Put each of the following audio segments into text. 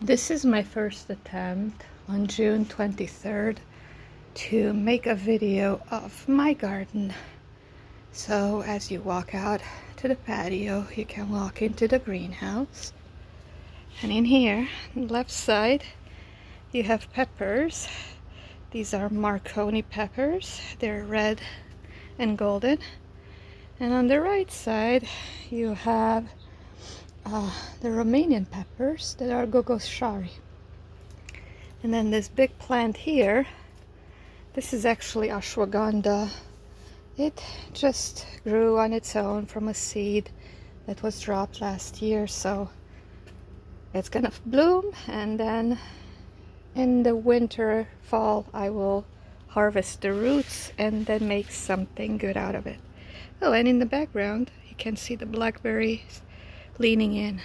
This is my first attempt on June 23rd to make a video of my garden. So as you walk out to the patio, you can walk into the greenhouse. And in here, on the left side, you have peppers. These are Marconi peppers. They're red and golden. And on the right side, you have the Romanian peppers that are Gogoshari. And then this big plant here, this is actually ashwagandha. It just grew on its own from a seed that was dropped last year, so it's gonna bloom, and then in the winter, fall, I will harvest the roots and then make something good out of it. Oh, and in the background, you can see the blackberries leaning in.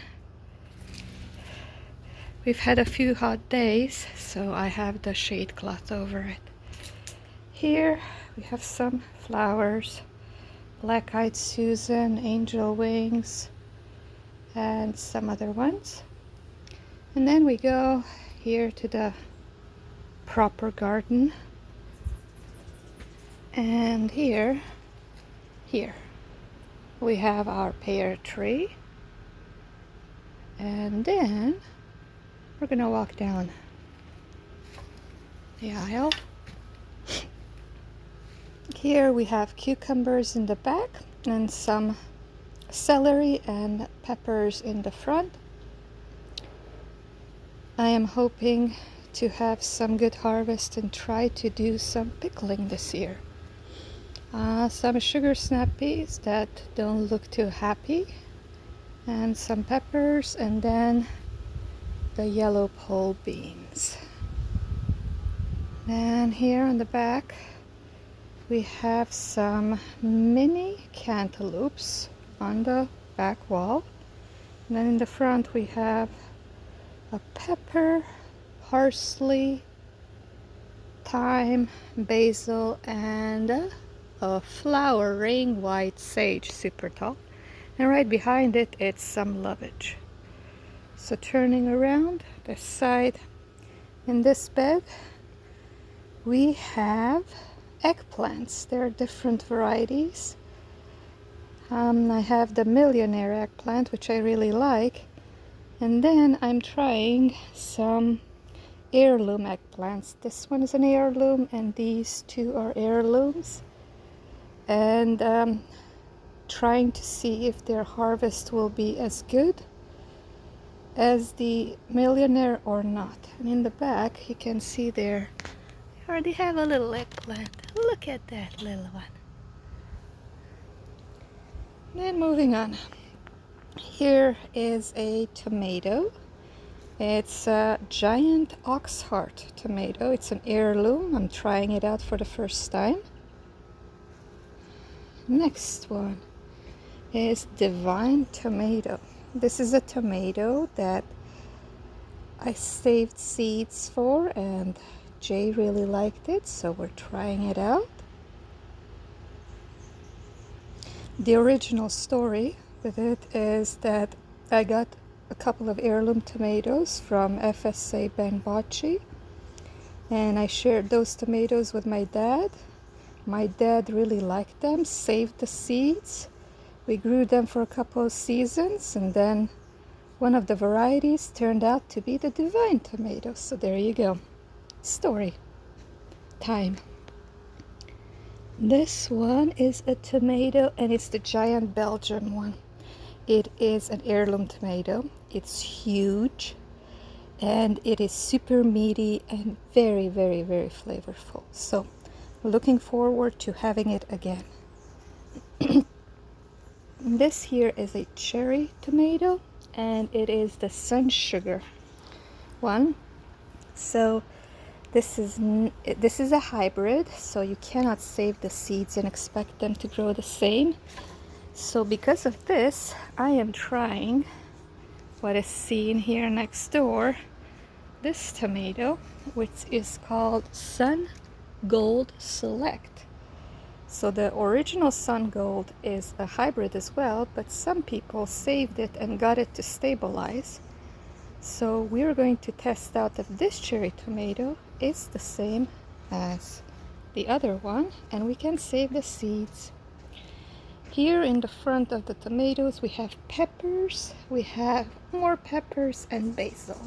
We've had a few hot days, so I have the shade cloth over it. Here we have some flowers, black-eyed Susan, angel wings, and some other ones. And then we go here to the proper garden. And here we have our pear tree. And then we're gonna walk down the aisle. Here we have cucumbers in the back and some celery and peppers in the front. I am hoping to have some good harvest and try to do some pickling this year. Some sugar snap peas that don't look too happy, and some peppers, and then the yellow pole beans. And here on the back we have some mini cantaloupes on the back wall. And then in the front we have a pepper, parsley, thyme, basil, and a flowering white sage, super tall. And right behind it, it's some lovage. So turning around this side, in this bed, we have eggplants. There are different varieties. I have the millionaire eggplant, which I really like. And then I'm trying some heirloom eggplants. This one is an heirloom, and these two are heirlooms. And trying to see if their harvest will be as good as the millionaire or not. And in the back, you can see there, I already have a little eggplant. Look at that little one. Then moving on. Here is a tomato. It's a giant oxheart tomato. It's an heirloom. I'm trying it out for the first time. Next one is divine tomato. This is a tomato that I saved seeds for, and Jay really liked it, so we're trying it out. The original story with it is that I got a couple of heirloom tomatoes from FSA Bangbachi, and I shared those tomatoes with my dad. My dad really liked them, saved the seeds. We grew them for a couple of seasons, and then one of the varieties turned out to be the divine tomato. So there you go. Story time. This one is a tomato, and it's the giant Belgian one. It is an heirloom tomato. It's huge, and it is super meaty and very, very, very flavorful. So looking forward to having it again. This here is a cherry tomato, and it is the sun sugar one. So this is a hybrid, so you cannot save the seeds and expect them to grow the same. So because of this, I am trying what is seen here next door, this tomato, which is called Sun Gold Select. So the original Sun Gold is a hybrid as well, but some people saved it and got it to stabilize. So we're going to test out if this cherry tomato is the same as the other one, and we can save the seeds. Here in the front of the tomatoes we have peppers, we have more peppers and basil.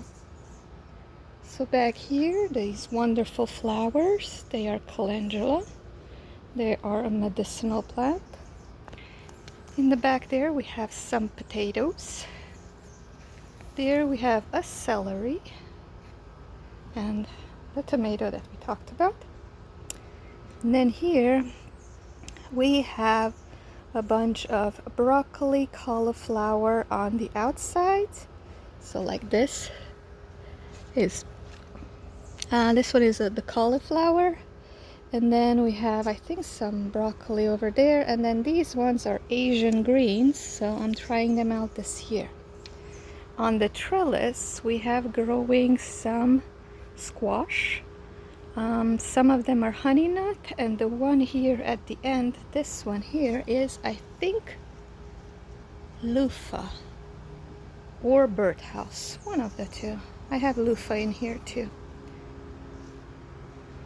So back here, these wonderful flowers, they are calendula. They are a medicinal plant. In the back there we have some potatoes. There we have a celery and the tomato that we talked about. And then here we have a bunch of broccoli, cauliflower on the outside. So like this is this one is the cauliflower, and then we have, I think, some broccoli over there, and then these ones are Asian greens, so I'm trying them out this year. On the trellis we have growing some squash. Some of them are honey nut, and the one here at the end, this one here, is, I think, loofah or birdhouse, one of the two. I have loofah in here too.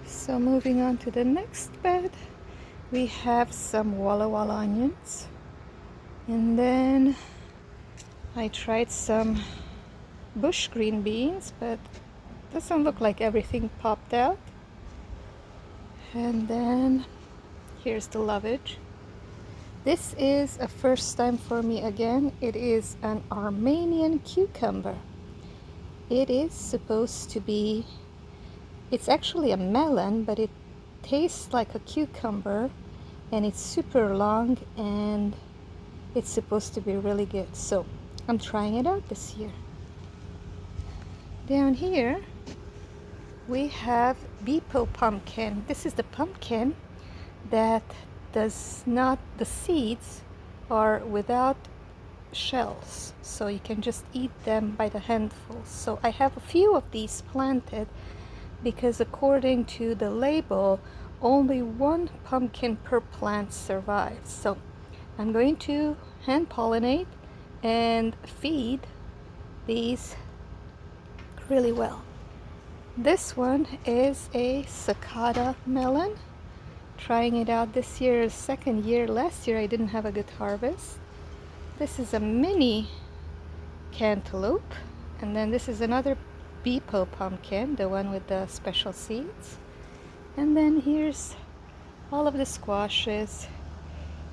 So moving on to the next bed, we have some Walla Walla onions, and then I tried some bush green beans, but doesn't look like everything popped out. And then here's the lovage. This is a first time for me again. It is an Armenian cucumber. It is supposed to be, it's actually a melon, but it tastes like a cucumber, and it's super long, and it's supposed to be really good. So I'm trying it out this year. Down here we have Bepo pumpkin. This is the pumpkin that does not, the seeds are without shells, so you can just eat them by the handful. So I have a few of these planted because according to the label, only one pumpkin per plant survives. So I'm going to hand pollinate and feed these really well. This one is a Sakata melon. Trying it out this year, second year. Last year I didn't have a good harvest. This is a mini cantaloupe, and then this is another Bepo pumpkin, the one with the special seeds. And then here's all of the squashes,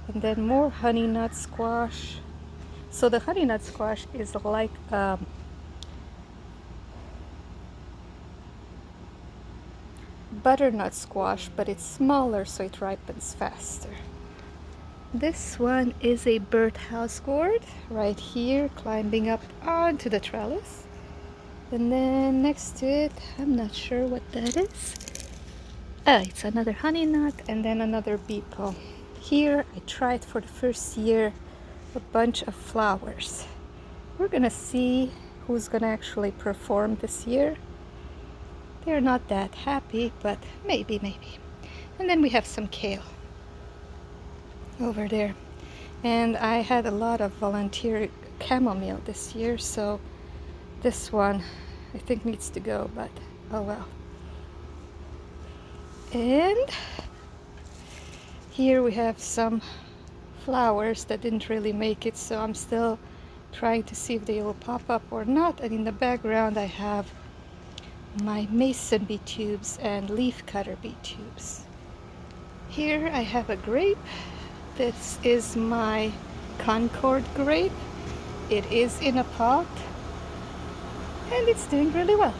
and then more honey nut squash. So the honey nut squash is like butternut squash, but it's smaller, so it ripens faster. This one is a birdhouse gourd right here, climbing up onto the trellis. And then next to it, I'm not sure what that is. It's another honey nut, and then another Bepo. Here I tried for the first year a bunch of flowers. We're gonna see who's gonna actually perform this year. They're not that happy, but maybe. And then we have some kale over there. And I had a lot of volunteer chamomile this year, so this one I think needs to go, but oh well. And here we have some flowers that didn't really make it, so I'm still trying to see if they will pop up or not. And in the background I have my mason bee tubes and leaf cutter bee tubes. Here I have a grape. This is my Concord grape. It is in a pot, and it's doing really well.